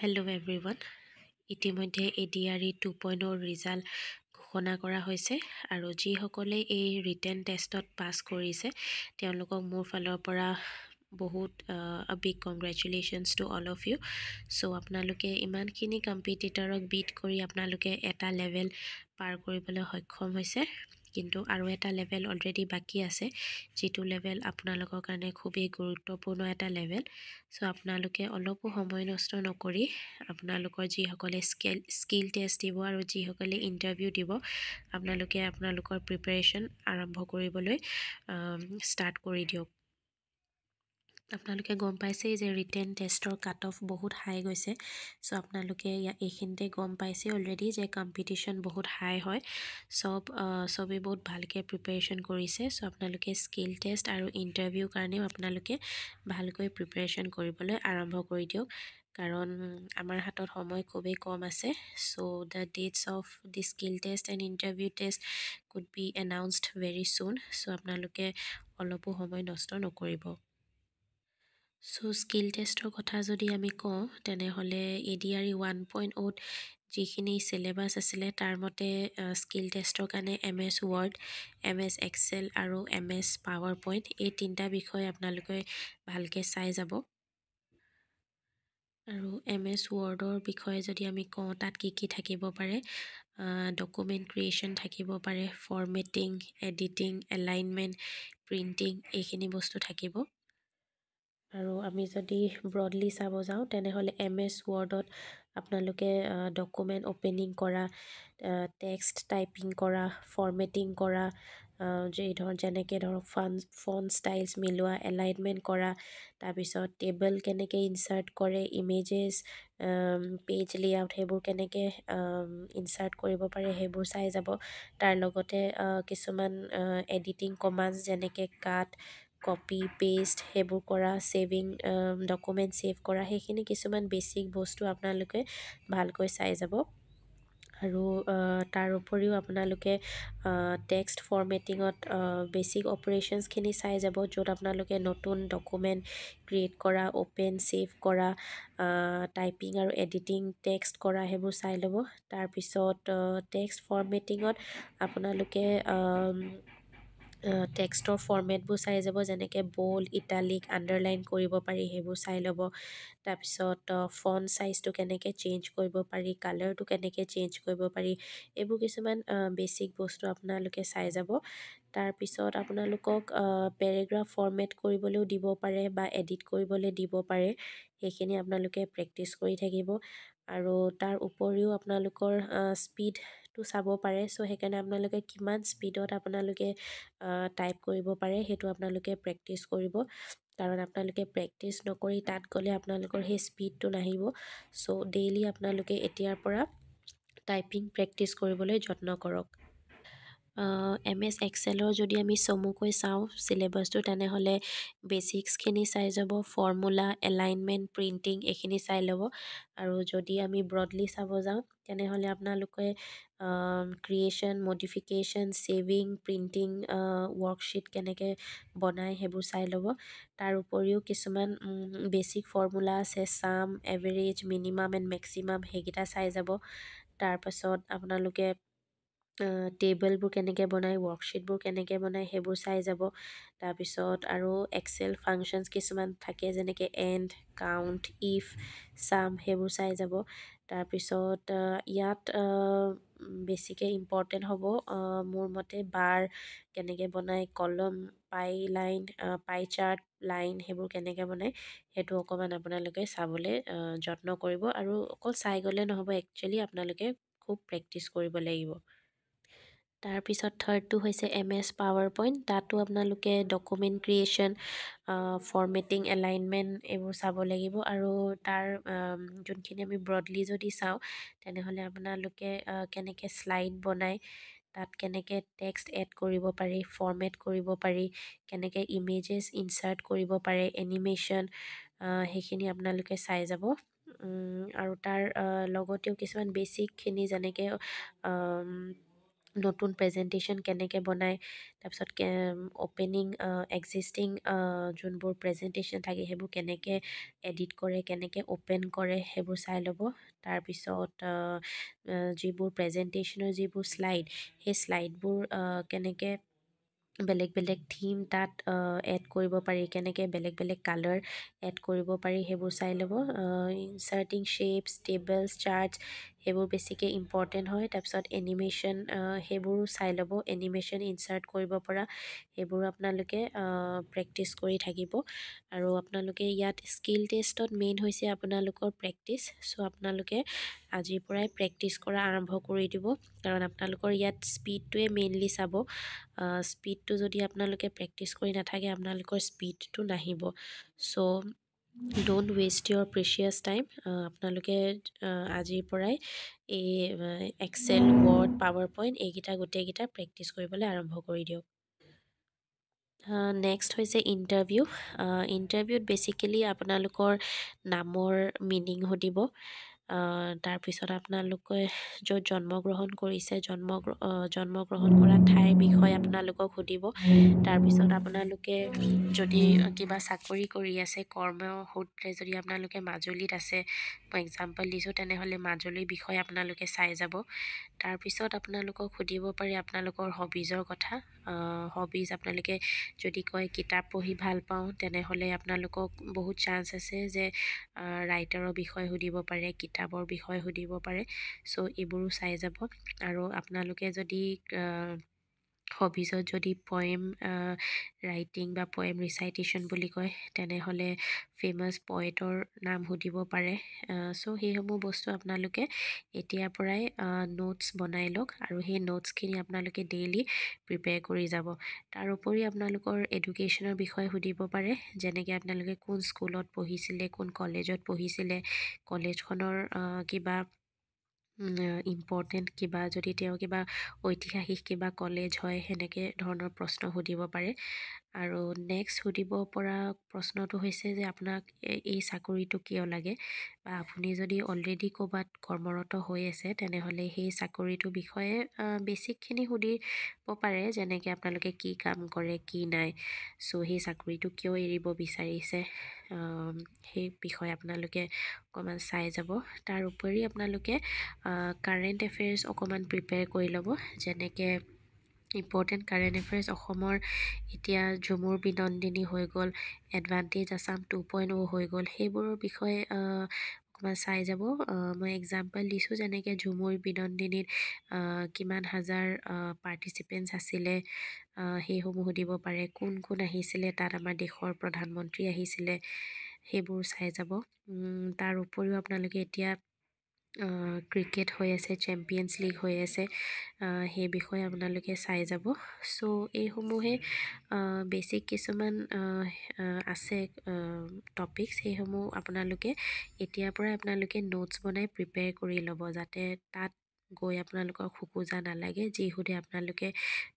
Hello' everyone. ইতিমধ্যে ADRE 2.0 result ঘোষণা কৰা হৈছে আৰু যিসকলে এই ৰিটেন টেষ্টত পাছ কৰিছে তেওঁলোকক মোৰ ফালৰ পৰা বহুত big congratulations to all of you. So' আপোনালোকে ইমানখিনি কম্পিটিটৰক বিট কৰি আপোনালোকে এটা লেভেল পাৰ কৰিবলৈ সক্ষম হৈছে, কিন্তু আৰু এটা লেভেল অলৰেডি বাকী আছে, যিটো লেভেল আপোনালোকৰ কাৰণে খুবেই গুৰুত্বপূৰ্ণ এটা লেভেল। চ' আপোনালোকে অলপো সময় নষ্ট নকৰি আপোনালোকৰ যিসকলে স্কিল টেষ্ট দিব আৰু যিসকলে ইণ্টাৰভিউ দিব আপোনালোকে আপোনালোকৰ প্ৰিপাৰেশ্যন আৰম্ভ কৰিবলৈ ষ্টাৰ্ট কৰি দিয়ক। আপোনালোকে গম পাইছেই যে ৰিটেন টেষ্টৰ কাট অফ বহুত হাই গৈছে। চ' আপোনালোকে এইখিনিতে গম পাইছে অলৰেডি যে কম্পিটিশ্যন বহুত হাই হয়। চবেই বহুত ভালকৈ প্ৰিপাৰেশ্যন কৰিছে। চ' আপোনালোকে স্কিল টেষ্ট আৰু ইণ্টাৰভিউৰ কাৰণেও আপোনালোকে ভালকৈ প্ৰিপাৰেশ্যন কৰিবলৈ আৰম্ভ কৰি দিয়ক, কাৰণ আমাৰ হাতত সময় খুবেই কম আছে। So' the dates of the skill test and interview test could be announced very soon. So' আপোনালোকে অলপো সময় নষ্ট নকৰিব। চ' স্কিল টেষ্টৰ কথা যদি আমি কওঁ তেনেহ'লে ADRE 1.0 যিখিনি চিলেবাছ আছিলে তাৰ মতে স্কিল টেষ্টৰ কাৰণে MS ৱৰ্ড, MS এক্সেল আৰু MS পাৱাৰ পইণ্ট এই তিনিটা বিষয় আপোনালোকে ভালকৈ চাই যাব। আৰু MS ৱৰ্ডৰ বিষয়ে যদি আমি কওঁ তাত কি থাকিব পাৰে, ডকুমেণ্ট ক্ৰিয়েশ্যন থাকিব পাৰে, ফৰ্মেটিং, এডিটিং, এলাইনমেণ্ট, প্ৰিণ্টিং এইখিনি বস্তু থাকিব। আৰু আমি যদি ব্ৰডলি চাব যাওঁ তেনেহ'লে MS ৱৰ্ডত আপোনালোকে ডকুমেণ্ট অ'পেনিং কৰা, টেক্সট টাইপিং কৰা, ফৰ্মেটিং কৰা, যেনেকৈ ধৰক ফণ্ট ষ্টাইলছ মিলোৱা, এলাইনমেণ্ট কৰা, তাৰপিছত টেবল কেনেকৈ ইনচাৰ্ট কৰে, ইমেজেছ, পেজ লেআউট সেইবোৰ কেনেকৈ ইনচাৰ্ট কৰিব পাৰে সেইবোৰ চাই যাব। তাৰ লগতে কিছুমান এডিটিং কমাণ্ডছ যেনেকৈ কাট, কপি, পেষ্ট সেইবোৰ কৰা, ছেভিং ডকুমেণ্ট ছেভ কৰা, সেইখিনি কিছুমান বেছিক বস্তু আপোনালোকে ভালকৈ চাই যাব। আৰু তাৰ উপৰিও আপোনালোকে টেক্সট ফৰ্মেটিঙত বেছিক অপাৰেশ্যনছখিনি চাই যাব, য'ত আপোনালোকে নতুন ডকুমেণ্ট ক্ৰিয়েট কৰা, অ'পেন ছেভ কৰা, টাইপিং আৰু এডিটিং টেক্সট কৰা সেইবোৰ চাই ল'ব। তাৰপিছত টেক্সট ফৰ্মেটিঙত আপোনালোকে টেক্সটৰ ফৰ্মেটবোৰ চাই যাব, যেনেকৈ বল্ড, ইটালিক, আণ্ডাৰলাইন কৰিব পাৰি সেইবোৰ চাই ল'ব। তাৰপিছত ফণ্ট ছাইজটো কেনেকৈ চেঞ্জ কৰিব পাৰি, কালাৰটো কেনেকৈ চেঞ্জ কৰিব পাৰি, এইবোৰ কিছুমান বেছিক বস্তু আপোনালোকে চাই যাব। তাৰপিছত আপোনালোকক পেৰেগ্ৰাফ ফৰ্মেট কৰিবলৈও দিব পাৰে বা এডিট কৰিবলৈ দিব পাৰে, সেইখিনি আপোনালোকে প্ৰেক্টিচ কৰি থাকিব। আৰু তাৰ উপৰিও আপোনালোকৰ স্পীডটো চাব পাৰে। চ' সেইকাৰণে আপোনালোকে কিমান স্পীডত আপোনালোকে টাইপ কৰিব পাৰে সেইটো আপোনালোকে প্ৰেক্টিচ কৰিব, কাৰণ আপোনালোকে প্ৰেক্টিচ নকৰি তাত গ'লে আপোনালোকৰ সেই স্পীডটো নাহিব। চ' ডেইলি আপোনালোকে এতিয়াৰ পৰা টাইপিং প্ৰেক্টিচ কৰিবলৈ যত্ন কৰক। MS এক্সেলৰ যদি আমি চমুকৈ চাওঁ চিলেবাছটো তেনেহ'লে বেচিক্সখিনি চাই যাব, ফৰ্মুলা, এলাইনমেণ্ট, প্ৰিণ্টিং এইখিনি চাই ল'ব। আৰু যদি আমি ব্ৰডলি চাব যাওঁ তেনেহ'লে আপোনালোকে creation, modification, saving, printing, worksheet কেনেকৈ বনায় সেইবোৰ চাই ল'ব। তাৰ উপৰিও কিছুমান বেছিক ফৰ্মুলা আছে, sum, average, minimum and maximum সেইকেইটা চাই যাব। তাৰপাছত আপোনালোকে টেবলবোৰ কেনেকৈ বনায়, ৱৰ্কশ্বীটবোৰ কেনেকৈ বনায় সেইবোৰ চাই যাব। তাৰপিছত আৰু এক্সেল ফাংচনছ কিছুমান থাকে, যেনেকৈ এণ্ড, কাউণ্ট, ইফ, ছাম সেইবোৰ চাই যাব। তাৰপিছত ইয়াত বেছিকৈ ইম্পৰ্টেণ্ট হ'ব মোৰ মতে বাৰ কেনেকৈ বনায়, কলম, পাই চাৰ্ট, লাইন সেইবোৰ কেনেকৈ বনায় সেইটো অকণমান আপোনালোকে চাবলৈ যত্ন কৰিব। আৰু অকল চাই গ'লে নহ'ব, একচুৱেলি আপোনালোকে খুব প্ৰেক্টিচ কৰিব লাগিব। তাৰপিছত থাৰ্ডটো হৈছে MS পাৱাৰ পইণ্ট। তাতো আপোনালোকে ডকুমেণ্ট ক্ৰিয়েশ্যন, ফৰ্মেটিং, এলাইনমেণ্ট এইবোৰ চাব লাগিব। আৰু তাৰ যোনখিনি আমি ব্ৰডলি যদি চাওঁ তেনেহ'লে আপোনালোকে কেনেকৈ শ্লাইড বনায়, তাত কেনেকৈ টেক্সট এড কৰিব পাৰি, ফৰ্মেট কৰিব পাৰি, কেনেকৈ ইমেজেছ ইনচাৰ্ট কৰিব পাৰে, এনিমেশ্যন সেইখিনি আপোনালোকে চাই যাব। আৰু তাৰ লগতেও কিছুমান বেছিকখিনি যেনেকৈ নতুন প্ৰেজেণ্টেশ্যন কেনেকৈ বনায়, তাৰপিছত অ'পেনিং এক্সিষ্টিং যোনবোৰ প্ৰেজেণ্টেশ্যন থাকে সেইবোৰ কেনেকৈ এডিট কৰে, কেনেকৈ অ'পেন কৰে সেইবোৰ চাই ল'ব। তাৰপিছত যিবোৰ প্ৰেজেণ্টেশ্যনৰ যিবোৰ শ্লাইড, সেই শ্লাইডবোৰ কেনেকৈ বেলেগ বেলেগ থিম তাত এড কৰিব পাৰি, কেনেকৈ বেলেগ বেলেগ কালাৰ এড কৰিব পাৰি সেইবোৰ চাই ল'ব। ইনচাৰ্টিং শ্বেপছ, টেবলছ, চাৰ্টছ সেইবোৰ বেছিকৈ ইম্পৰ্টেণ্ট হয়। তাৰপিছত এনিমেশ্যন সেইবোৰো চাই ল'ব, এনিমেশ্যন ইনচাৰ্ট কৰিব পৰা সেইবোৰো আপোনালোকে প্ৰেক্টিচ কৰি থাকিব। আৰু আপোনালোকে ইয়াত স্কিল টেষ্টত মেইন হৈছে আপোনালোকৰ প্ৰেক্টিচ। ছ' আপোনালোকে আজিৰ পৰাই প্ৰেক্টিচ কৰা আৰম্ভ কৰি দিব, কাৰণ আপোনালোকৰ ইয়াত স্পীডটোৱে মেইনলি চাব। স্পীডটো যদি আপোনালোকে প্ৰেক্টিচ কৰি নাথাকে আপোনালোকৰ স্পীডটো নাহিব। So' don't waste your precious time. আপোনালোকে আজিৰ পৰাই এই এক্সেল, ৱৰ্ড, পাৱাৰ পইণ্ট এইকেইটা গোটেইকেইটা প্ৰেক্টিচ কৰিবলৈ আৰম্ভ কৰি দিয়ক। নেক্সট হৈছে ইণ্টাৰভিউ। ইণ্টাৰভিউত বেচিকেলি আপোনালোকৰ নামৰ মিনিং সুধিব। তাৰপিছত আপোনালোকে য'ত জন্মগ্ৰহণ কৰিছে জন্মগ্ৰহণ কৰা ঠাইৰ বিষয়ে আপোনালোকক সুধিব। তাৰপিছত আপোনালোকে যদি কিবা চাকৰি কৰি আছে, কৰ্মসূত্ৰে যদি আপোনালোকে মাজুলীত আছে, মই এক্সাম্পল দিছোঁ, তেনেহ'লে মাজুলীৰ বিষয়ে আপোনালোকে চাই যাব। তাৰপিছত আপোনালোকক সুধিব পাৰি আপোনালোকৰ হবিজৰ কথা। হবিজ আপোনালোকে যদি কয় কিতাপ পঢ়ি ভাল পাওঁ, তেনেহ'লে আপোনালোকক বহুত চান্স আছে যে ৰাইটাৰৰ বিষয়ে সুধিব পাৰে, কিতাপৰ বিষয়ে সুধিব পাৰে। ছ' এইবোৰো চাই যাব। আৰু আপোনালোকে যদি হবিজত যদি পয়েম ৰাইটিং বা পয়েম ৰিচাইটেশ্যন বুলি কয়, তেনেহ'লে ফেমাছ পয়েটৰ নাম সুধিব পাৰে। ছ' সেইসমূহ বস্তু আপোনালোকে এতিয়াৰ পৰাই নোটছ বনাই লওক, আৰু সেই নোটছখিনি আপোনালোকে ডেইলি প্ৰিপেয়াৰ কৰি যাব। তাৰোপৰি আপোনালোকৰ এডুকেশ্যনৰ বিষয়ে সুধিব পাৰে, যেনেকৈ আপোনালোকে কোন স্কুলত পঢ়িছিলে, কোন কলেজত পঢ়িছিলে, কলেজখনৰ কিবা ইম্পৰ্টেণ্ট কিবা, যদি তেওঁ কিবা ঐতিহাসিক কিবা কলেজ হয় সেনেকৈ ধৰণৰ প্ৰশ্ন সুধিব পাৰে। আৰু নেক্সট সুধিব পৰা প্ৰশ্নটো হৈছে যে আপোনাক এই চাকৰিটো কিয় লাগে, বা আপুনি যদি অলৰেডি ক'ৰবাত কৰ্মৰত হৈ আছে তেনেহ'লে সেই চাকৰিটোৰ বিষয়ে বেছিকখিনি সুধিব পাৰে, যেনেকৈ আপোনালোকে কি কাম কৰে, কি নাই, ছ' সেই চাকৰিটো কিয় এৰিব বিচাৰিছে, সেই বিষয়ে আপোনালোকে অকণমান চাই যাব। তাৰ উপৰি আপোনালোকে কাৰেণ্ট এফেয়াৰ্ছ অকণমান প্ৰিপেয়াৰ কৰি ল'ব, যেনেকৈ ইম্পৰ্টেণ্ট কাৰেণ্ট এফেয়াৰ্ছ অসমৰ এতিয়া ঝুমুৰ বিনন্দিনী হৈ গ'ল, এডভান্টেজ আছাম 2.0 হৈ গ'ল, সেইবোৰৰ বিষয়ে অকণমান চাই যাব। মই এক্সাম্পল দিছোঁ, যেনেকৈ ঝুমুৰ বিনন্দিনীত কিমান হাজাৰ পাৰ্টিচিপেণ্টছ আছিলে, সেইসমূহ সুধিব পাৰে, কোন কোন আহিছিলে তাত, আমাৰ দেশৰ প্ৰধানমন্ত্ৰী আহিছিলে, সেইবোৰ চাই যাব। তাৰ উপৰিও আপোনালোকে এতিয়া ক্ৰিকেট হৈ আছে, চেম্পিয়নছ লীগ হৈ আছে, সেই বিষয়ে আপোনালোকে চাই যাব। ছ' এইসমূহে বেছিক কিছুমান আছে টপিকছ, সেইসমূহ আপোনালোকে এতিয়াৰ পৰাই আপোনালোকে নোটছ বনাই প্ৰিপেয়াৰ কৰি ল'ব, যাতে তাত গৈ আপোনালোকৰ খোকোজা নালাগে। যি সোধে আপোনালোকে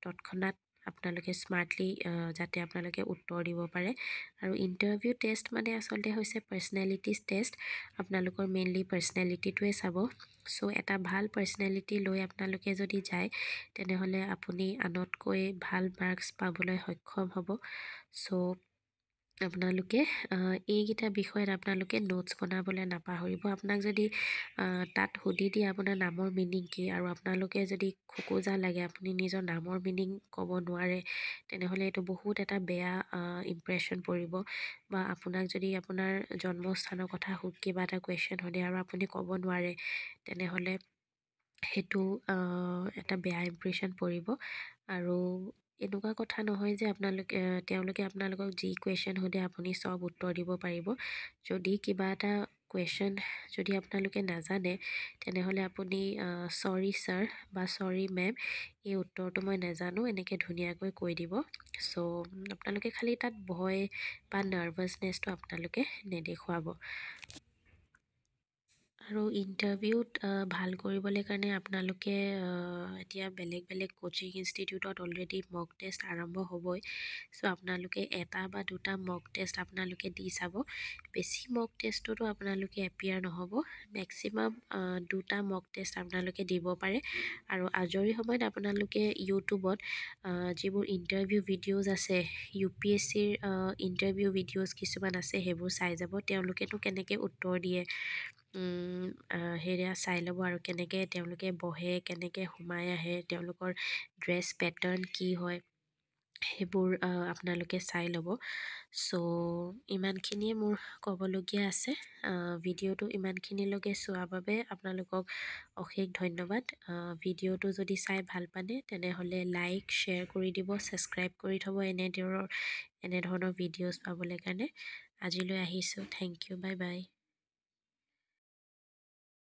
তৎক্ষণাত আপোনালোকে স্মাৰ্টলি যাতে আপোনালোকে উত্তৰ দিব পাৰে। আৰু ইণ্টাৰভিউ টেষ্ট মানে আচলতে হৈছে পাৰ্চনেলিটিজ টেষ্ট। আপোনালোকৰ মেইনলি পাৰ্চনেলিটিটোৱে চাব। ছ' এটা ভাল পাৰ্চনেলিটি লৈ আপোনালোকে যদি যায়, তেনেহ'লে আপুনি আনতকৈ ভাল মাৰ্কছ পাবলৈ সক্ষম হ'ব। ছ' আপোনালোকে এইকেইটা বিষয়ত আপোনালোকে নোটছ বনাবলৈ নাপাহৰিব। আপোনাক যদি তাত সুধি দিয়ে আপোনাৰ নামৰ মিনিং কি, আৰু আপোনালোকে যদি খোকোজা লাগে, আপুনি নিজৰ নামৰ মিনিং ক'ব নোৱাৰে, তেনেহ'লে এইটো বহুত এটা বেয়া ইমপ্ৰেশ্যন পৰিব। বা আপোনাক যদি আপোনাৰ জন্মস্থানৰ কথা কিবা এটা কুৱেশ্যন সোধে আৰু আপুনি ক'ব নোৱাৰে, তেনেহ'লে সেইটো এটা বেয়া ইমপ্ৰেশ্যন পৰিব। আৰু এনেকুৱা কথা নহয় যে তেওঁলোকে আপোনালোকক যি কুৱেশ্যন সোধে আপুনি চব উত্তৰ দিব পাৰিব। যদি কিবা এটা কুৱেশ্যন যদি আপোনালোকে নাজানে, তেনেহ'লে আপুনি চৰি ছাৰ বা চৰি মেম, এই উত্তৰটো মই নাজানো, এনেকৈ ধুনীয়াকৈ কৈ দিব। ছ' আপোনালোকে খালি তাত ভয় বা নাৰ্ভাছনেছটো আপোনালোকে নেদেখুৱাব। আৰু ইণ্টাৰভিউত ভাল কৰিবলৈ কাৰণে আপোনালোকে এতিয়া বেলেগ বেলেগ ক'চিং ইনষ্টিটিউটত অলৰেডি মক টেষ্ট আৰম্ভ হ'বই। চ' আপোনালোকে এটা বা দুটা মক টেষ্ট আপোনালোকে দি চাব। বেছি মক টেষ্টতো আপোনালোকে এপিয়াৰ নহ'ব। মেক্সিমাম দুটা মক টেষ্ট আপোনালোকে দিব পাৰে। আৰু আজৰি সময়ত আপোনালোকে ইউটিউবত যিবোৰ ইণ্টাৰভিউ ভিডিঅ'জ আছে, UPSCৰ ইণ্টাৰভিউ ভিডিঅ'জ কিছুমান আছে, সেইবোৰ চাই যাব। তেওঁলোকেনো কেনেকৈ উত্তৰ দিয়ে সেয়া চাই ল'ব। আৰু কেনেকৈ তেওঁলোকে বহে, কেনেকৈ সোমাই আহে, তেওঁলোকৰ ড্ৰেছ পেটাৰ্ণ কি হয়, সেইবোৰ আপোনালোকে চাই ল'ব। চ' ইমানখিনিয়ে মোৰ ক'বলগীয়া আছে। ভিডিঅ'টো ইমানখিনিলৈকে চোৱাৰ বাবে আপোনালোকক অশেষ ধন্যবাদ। ভিডিঅ'টো যদি চাই ভাল পালে তেনেহ'লে লাইক শ্বেয়াৰ কৰি দিব, ছাবস্ক্ৰাইব কৰি থ'ব এনেধৰণৰ ভিডিঅ'জ পাবলৈ কাৰণে। আজিলৈ আহিছোঁ। Thank you, bye by.